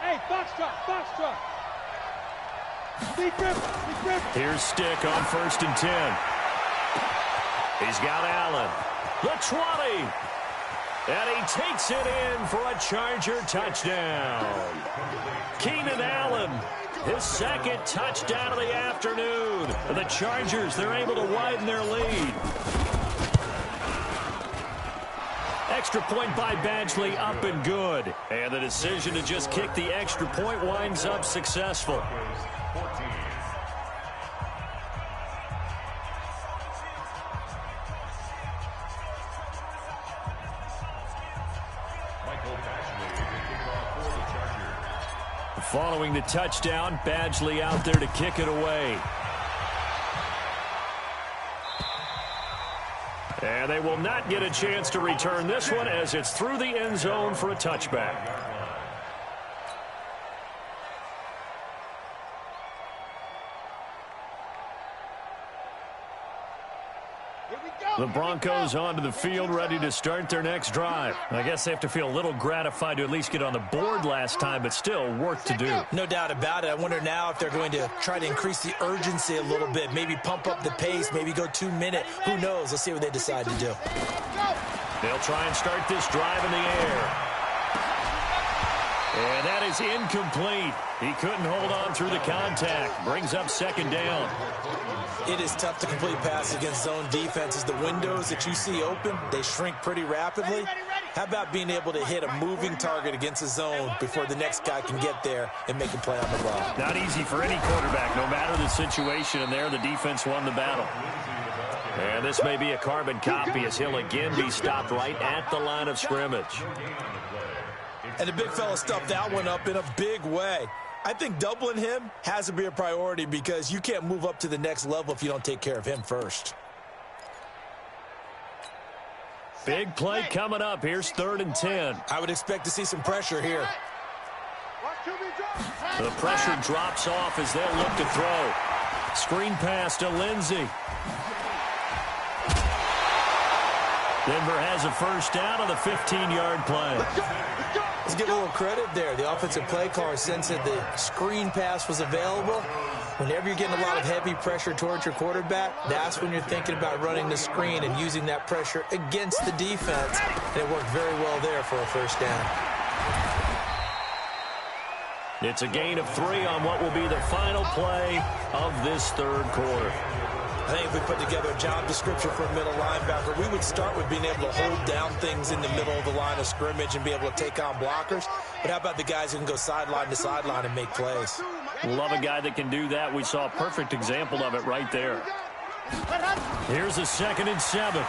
Hey, box truck. Deep grip. Here's Stick on 1st and 10. He's got Allen. The 20. And he takes it in for a Charger touchdown. Keenan Allen, his 2nd touchdown of the afternoon. The Chargers, they're able to widen their lead. Extra point by Badgley, up and good. And the decision to just kick the extra point winds up successful. Following the touchdown, Badgley out there to kick it away. And they will not get a chance to return this one as it's through the end zone for a touchback. The Broncos onto the field, ready to start their next drive. I guess they have to feel a little gratified to at least get on the board last time, but still work to do. No doubt about it. I wonder now if they're going to try to increase the urgency a little bit, maybe pump up the pace, maybe go 2-minute. Who knows? Let's see what they decide to do. They'll try and start this drive in the air. And that is incomplete. He couldn't hold on through the contact. Brings up second down. It is tough to complete passes against zone defenses. The windows that you see open, they shrink pretty rapidly. How about being able to hit a moving target against a zone before the next guy can get there and make a play on the ball? Not easy for any quarterback, no matter the situation. And there, the defense won the battle. And this may be a carbon copy as he'll again be stopped right at the line of scrimmage. And the big fella stuffed that one up in a big way. I think doubling him has to be a priority because you can't move up to the next level if you don't take care of him first. Big play coming up. Here's 3rd and 10. I would expect to see some pressure here. The pressure drops off as they'll look to throw. Screen pass to Lindsey. Denver has a first down on the 15-yard play. Let's give a little credit there. The offensive play caller sensed that the screen pass was available. Whenever you're getting a lot of heavy pressure towards your quarterback, that's when you're thinking about running the screen and using that pressure against the defense. And it worked very well there for a first down. It's a gain of 3 on what will be the final play of this 3rd quarter. I think if we put together a job description for a middle linebacker, we would start with being able to hold down things in the middle of the line of scrimmage and be able to take on blockers. But how about the guys who can go sideline to sideline and make plays? Love a guy that can do that. We saw a perfect example of it right there. Here's a 2nd and 7.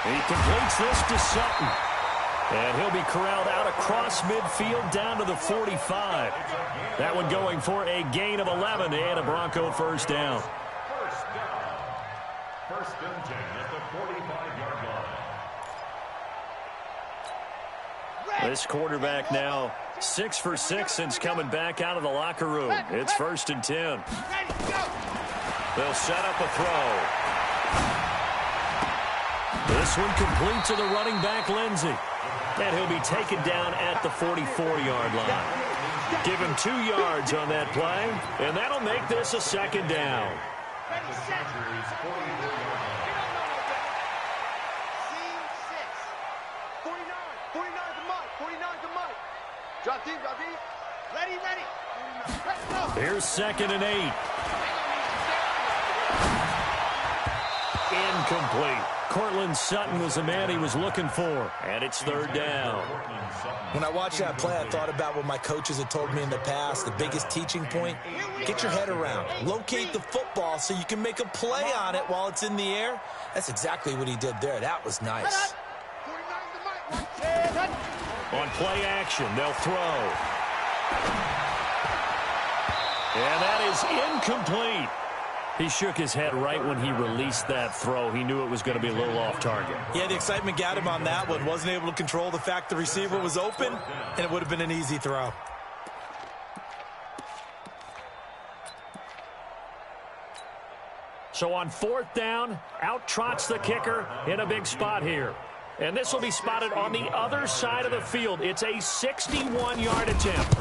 He completes this to Sutton. And he'll be corralled out across midfield down to the 45. That one going for a gain of 11 and a Bronco first down. First and 10 at the 45-yard line. This quarterback now 6 for 6 since coming back out of the locker room. It's 1st and 10. They'll set up a throw. This one complete to the running back, Lindsey. And he'll be taken down at the 44-yard line. Give him 2 yards on that play, and that'll make this a 2nd down. Here's 2nd and 8. Incomplete. Cortland Sutton was the man he was looking for, and it's 3rd down. When I watched that play, I thought about what my coaches had told me in the past. The biggest teaching point, get your head around. Locate the football so you can make a play on it while it's in the air. That's exactly what he did there. That was nice. On play action, they'll throw. And that is incomplete. He shook his head right when he released that throw. He knew it was going to be a little off target. Yeah, the excitement got him on that one. Wasn't able to control the fact the receiver was open, and it would have been an easy throw. So on 4th down, out trots the kicker in a big spot here. And this will be spotted on the other side of the field. It's a 61-yard attempt.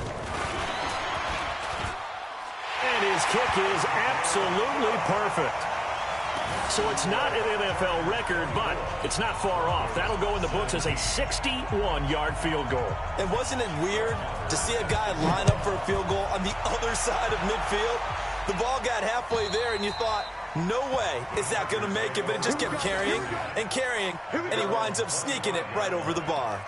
And his kick is absolutely perfect. So it's not an NFL record, but it's not far off. That'll go in the books as a 61-yard field goal. And wasn't it weird to see a guy line up for a field goal on the other side of midfield? The ball got halfway there, and you thought, no way is that going to make it, but it just kept carrying and carrying, and he winds up sneaking it right over the bar.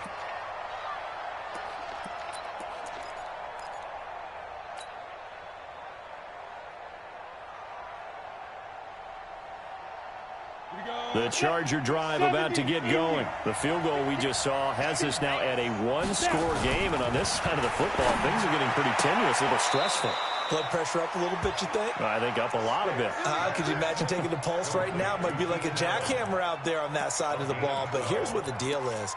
The Charger drive about to get going. The field goal we just saw has us now at a 1-score game, and on this side of the football, things are getting pretty tenuous, a little stressful. Blood pressure up a little bit, you think? I think up a lot of it. Could you imagine taking the pulse right now? It might be like a jackhammer out there on that side of the ball. But here's what the deal is.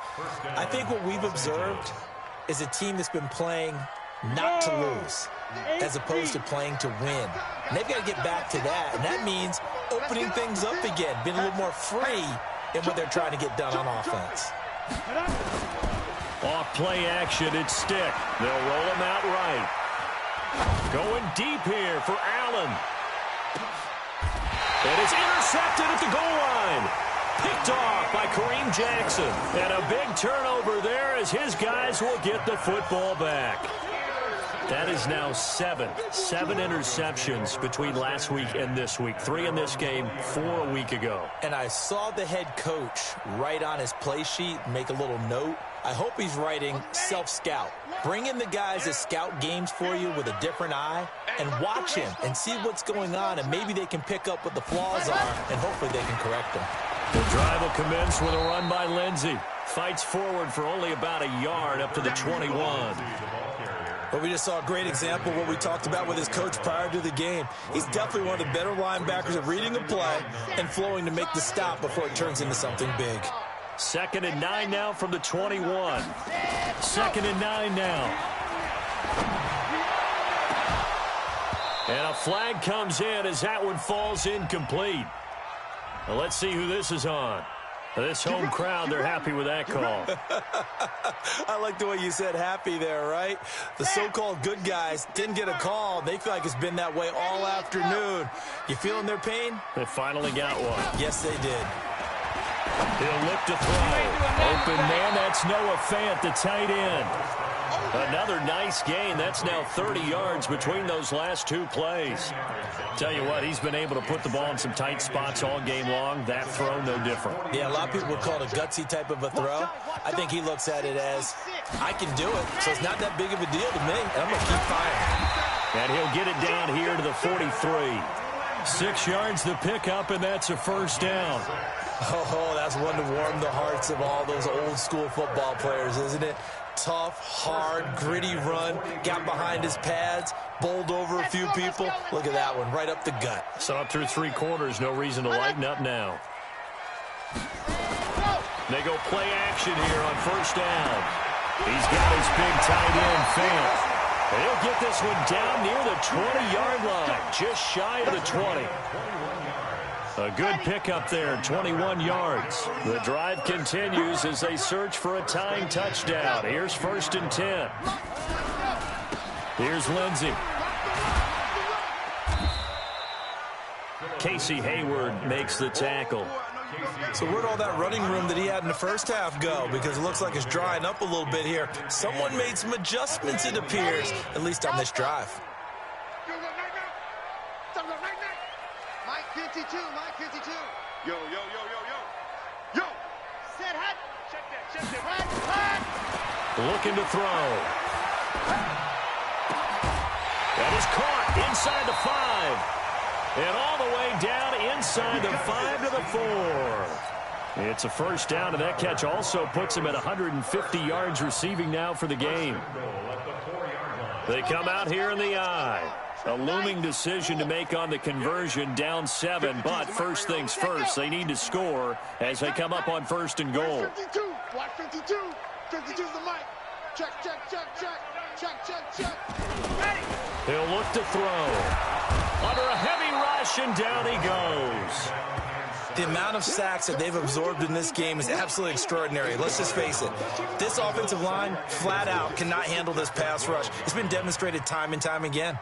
I think what we've observed is a team that's been playing not to lose, as opposed to playing to win. And they've got to get back to that, and that means opening things up again, being a little more free in what they're trying to get done on offense. Off play action, it's Stick. They'll roll him out right. Going deep here for Allen. And it's intercepted at the goal line. Picked off by Kareem Jackson. And a big turnover there as his guys will get the football back. That is now seven interceptions between last week and this week. 3 in this game, 4 a week ago. And I saw the head coach write on his play sheet, make a little note. I hope he's writing self-scout. Bring in the guys that scout games for you with a different eye and watch him and see what's going on, and maybe they can pick up what the flaws are, and hopefully they can correct them. The drive will commence with a run by Lindsey. Fights forward for only about a yard up to the 21. But we just saw a great example of what we talked about with his coach prior to the game. He's definitely one of the better linebackers at reading a play and flowing to make the stop before it turns into something big. 2nd and 9 now from the 21. 2nd and 9 now. And a flag comes in as that one falls incomplete. Well, let's see who this is on. This home crowd, they're happy with that call. I like the way you said happy there, right? The so-called good guys didn't get a call. They feel like it's been that way all afternoon. You feeling their pain? They finally got one. Yes, they did. He'll look to throw. Open man, that's Noah Fant, the tight end. Another nice gain. That's now 30 yards between those last 2 plays. Tell you what, he's been able to put the ball in some tight spots all game long. That throw, no different. Yeah, a lot of people would call it a gutsy type of a throw. I think he looks at it as, I can do it, so it's not that big of a deal to me, and I'm going to keep firing. And he'll get it down here to the 43. 6 yards to pick up, and that's a first down. Oh, that's one to warm the hearts of all those old-school football players, isn't it? Tough, hard, gritty run, got behind his pads, bowled over a few people. Look at that one, right up the gut. So up through 3 quarters, no reason to lighten up now. They go play action here on first down. He's got his big tight end, Fant. He'll get this one down near the 20-yard line, just shy of the 20. A good pickup there, 21 yards. The drive continues as they search for a tying touchdown. Here's 1st and 10. Here's Lindsey. Casey Hayward makes the tackle. So where'd all that running room that he had in the first half go? Because it looks like it's drying up a little bit here. Someone made some adjustments, it appears, at least on this drive. Mike 52, Mike 52. Yo, yo, yo, yo, yo. Yo. Set hot. Check that. Hot. Looking to throw. That is caught inside the 5. And all the way down inside the 5 to the 4. It's a first down, and that catch also puts him at 150 yards receiving now for the game. They come out here in the eye. A looming decision to make on the conversion, down 7, but first things first, they need to score as they come up on 1st and goal. 52, block 52, 52's the mic. Check. Ready. He'll look to throw. Under a heavy rush, and down he goes. The amount of sacks that they've absorbed in this game is absolutely extraordinary. Let's just face it. This offensive line, flat out, cannot handle this pass rush. It's been demonstrated time and time again.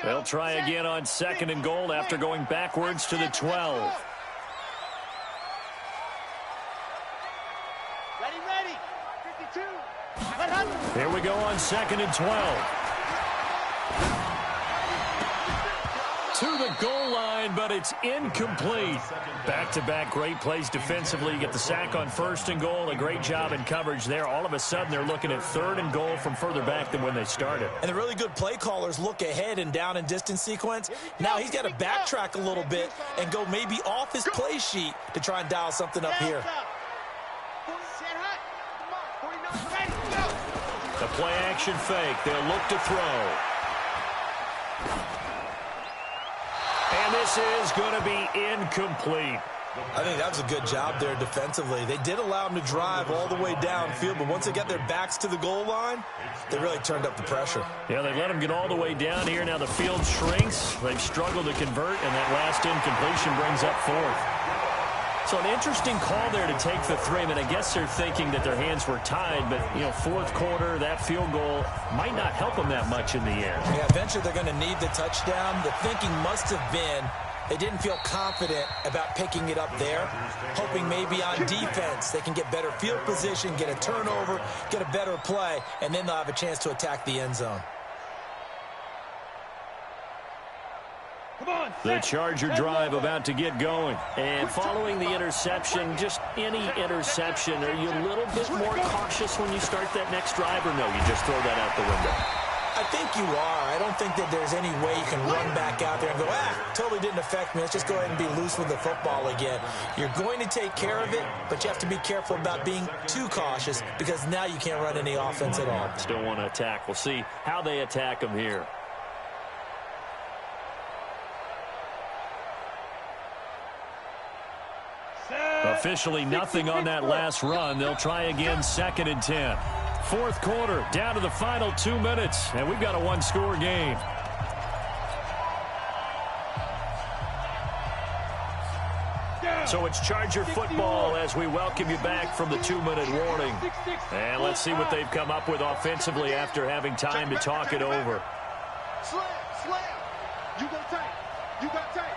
They'll try again on 2nd and goal after going backwards to the 12. Ready. 52. Here we go on 2nd and 12. To the goal line, but it's incomplete. Back-to-back great plays defensively. You get the sack on 1st and goal. A great job in coverage there. All of a sudden, they're looking at 3rd and goal from further back than when they started. And the really good play callers look ahead and down and distance sequence. Now he's got to backtrack a little bit and go maybe off his play sheet to try and dial something up here. The play action fake. They'll look to throw. And this is going to be incomplete. I think that was a good job there defensively. They did allow them to drive all the way downfield, but once they got their backs to the goal line, they really turned up the pressure. Yeah, they let them get all the way down here. Now the field shrinks. They've struggled to convert, and that last incompletion brings up fourth. So an interesting call there to take the 3. I mean, I guess they're thinking that their hands were tied, but, you know, fourth quarter, that field goal might not help them that much in the end. Yeah, eventually they're going to need the touchdown. The thinking must have been they didn't feel confident about picking it up there, hoping maybe on defense they can get better field position, get a turnover, get a better play, and then they'll have a chance to attack the end zone. The Charger drive about to get going. And following the interception, just any interception, are you a little bit more cautious when you start that next drive, or no, you just throw that out the window? I think you are. I don't think that there's any way you can run back out there and go, totally didn't affect me. Let's just go ahead and be loose with the football again. You're going to take care of it, but you have to be careful about being too cautious because now you can't run any offense at all. Still want to attack. We'll see how they attack them here. Officially nothing on that last run. They'll try again, 2nd and 10. Fourth quarter, down to the final 2 minutes, and we've got a one-score game. So it's Charger football as we welcome you back from the 2-minute warning. And let's see what they've come up with offensively after having time to talk it over. Slam, slam. You go tight. You got tight.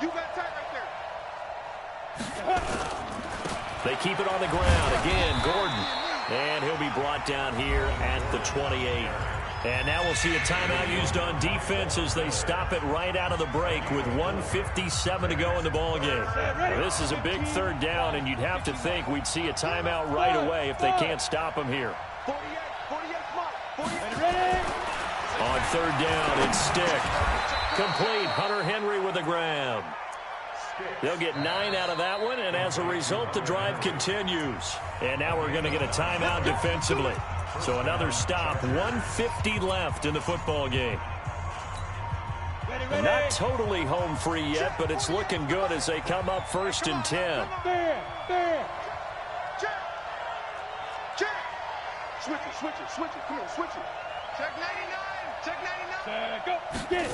You got tight right there. They keep it on the ground. Again, Gordon. And he'll be brought down here at the 28. And now we'll see a timeout used on defense as they stop it right out of the break with 1:57 to go in the ballgame. This is a big 3rd down, and you'd have to think we'd see a timeout right away if they can't stop them here. 48, On 3rd down, it's Stick. Complete. Hunter Henry with the grab. They'll get 9 out of that one, and as a result, the drive continues. And now we're going to get a timeout defensively. So another stop, 1:50 left in the football game. Not totally home free yet, but it's looking good as they come up 1st and 10. Switch it. Come on, switch it. Check 99. Check 99. Go. Get it.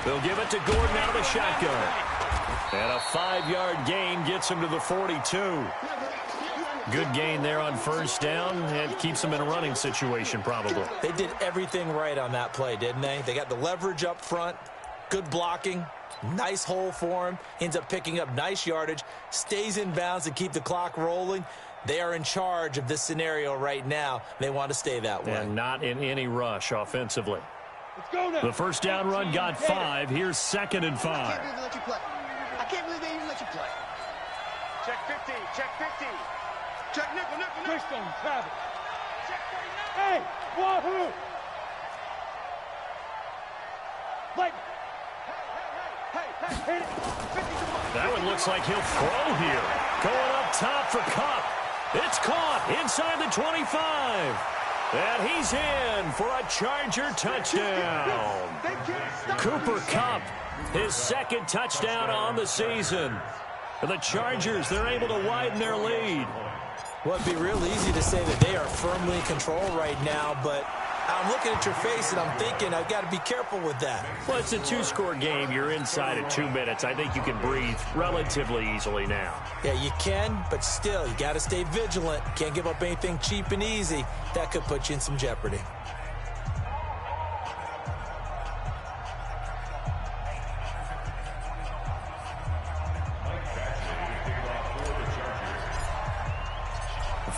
They'll give it to Gordon out of the shotgun. And a 5-yard gain gets him to the 42. Good gain there on 1st down, and keeps them in a running situation probably. They did everything right on that play, didn't they? They got the leverage up front, good blocking, nice hole for him, ends up picking up nice yardage, stays in bounds to keep the clock rolling. They are in charge of this scenario right now. They want to stay that way. And not in any rush offensively. Let's go now. The 1st down run got 5. Here's 2nd and 5. I can't believe they let you play. I can't believe they even let you play. Check 15. Check 15. Check nickel. Twist on Travis. Check 39. Hey, wahoo! Like, Hey. hit it. 50 to 1. That one looks like he'll throw here. Going up top for Kupp. It's caught inside the 25. And he's in for a Charger touchdown. Cooper Kupp, his 2nd touchdown on the season. And the Chargers, they're able to widen their lead. Well, it'd be real easy to say that they are firmly in control right now, but I'm looking at your face and I'm thinking I've got to be careful with that. Well, it's a 2-score game. You're inside at 2 minutes. I think you can breathe relatively easily now. Yeah, you can, but still, you got to stay vigilant. Can't give up anything cheap and easy. That could put you in some jeopardy.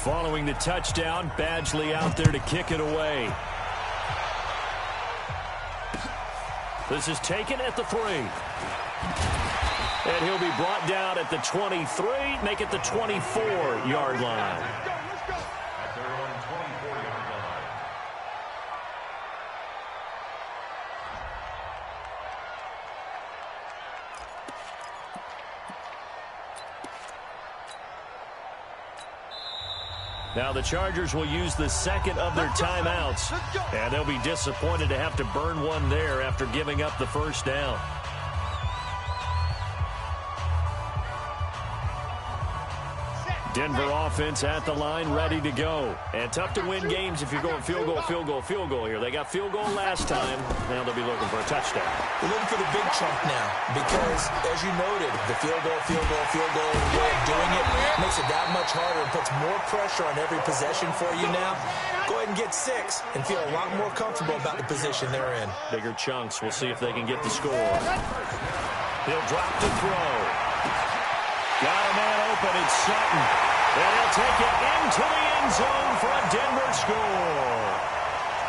Following the touchdown, Badgley out there to kick it away. This is taken at the 3. And he'll be brought down at the 23, make it the 24-yard line. Let's go. At their own 24-yard line. Now the Chargers will use the 2nd of their timeouts, and they'll be disappointed to have to burn one there after giving up the 1st down. Denver offense at the line, ready to go. And tough to win games if you're going field goal, field goal, field goal here. They got field goal last time. Now they'll be looking for a touchdown. They're looking for the big chunk now because, as you noted, the field goal way of doing it makes it that much harder and puts more pressure on every possession for you now. Go ahead and get 6 and feel a lot more comfortable about the position they're in. Bigger chunks. We'll see if they can get the score. He'll drop the throw. Got a man open. It's Sutton. And he'll take it into the end zone for a Denver score.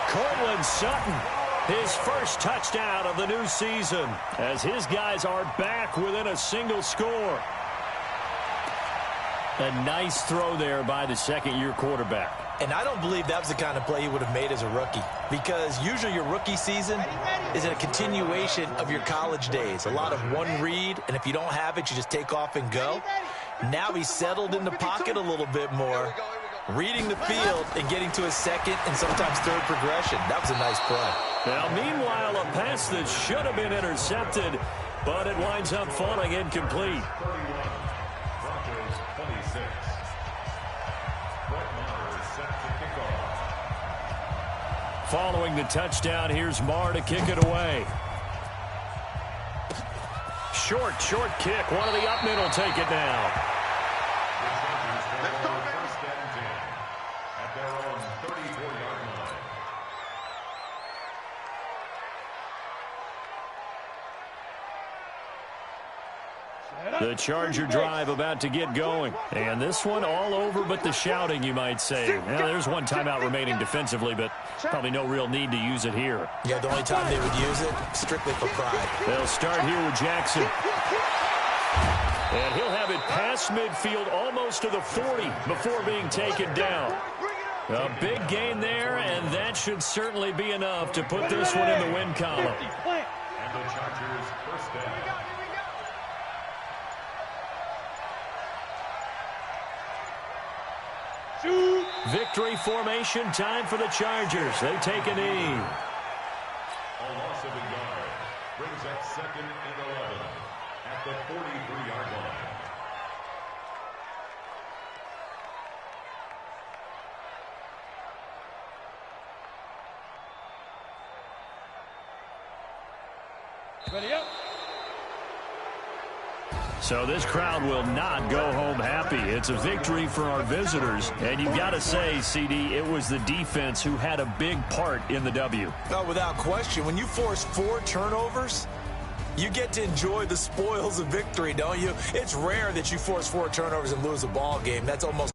Cortland Sutton, his first touchdown of the new season, as his guys are back within a single score. A nice throw there by the second-year quarterback. And I don't believe that was the kind of play he would have made as a rookie, because usually your rookie season is a continuation of your college days. A lot of one read, and if you don't have it, you just take off and go. Now he's settled in the pocket a little bit more, reading the field and getting to his second and sometimes third progression. That was a nice play. Now, meanwhile, a pass that should have been intercepted, but it winds up falling incomplete. Following the touchdown, here's Marr to kick it away. Short kick. One of the up men will take it now. Let's go, first and 10 at their own 34-yard line. The Charger drive about to get going. And this one all over but the shouting, you might say. Now, there's one timeout remaining defensively, but probably no real need to use it here. Yeah, the only time they would use it, strictly for pride. They'll start here with Jackson. And he'll have it past midfield almost to the 40 before being taken down. A big gain there, and that should certainly be enough to put this one in the win column. And the Chargers first down. Victory formation time for the Chargers. They take a knee. A loss of a yard brings up 2nd and 11 at the 43-yard line. Ready up. So this crowd will not go home happy. It's a victory for our visitors. And you've got to say, CD, it was the defense who had a big part in the W. Oh, without question. When you force 4 turnovers, you get to enjoy the spoils of victory, don't you? It's rare that you force 4 turnovers and lose a ball game. That's almost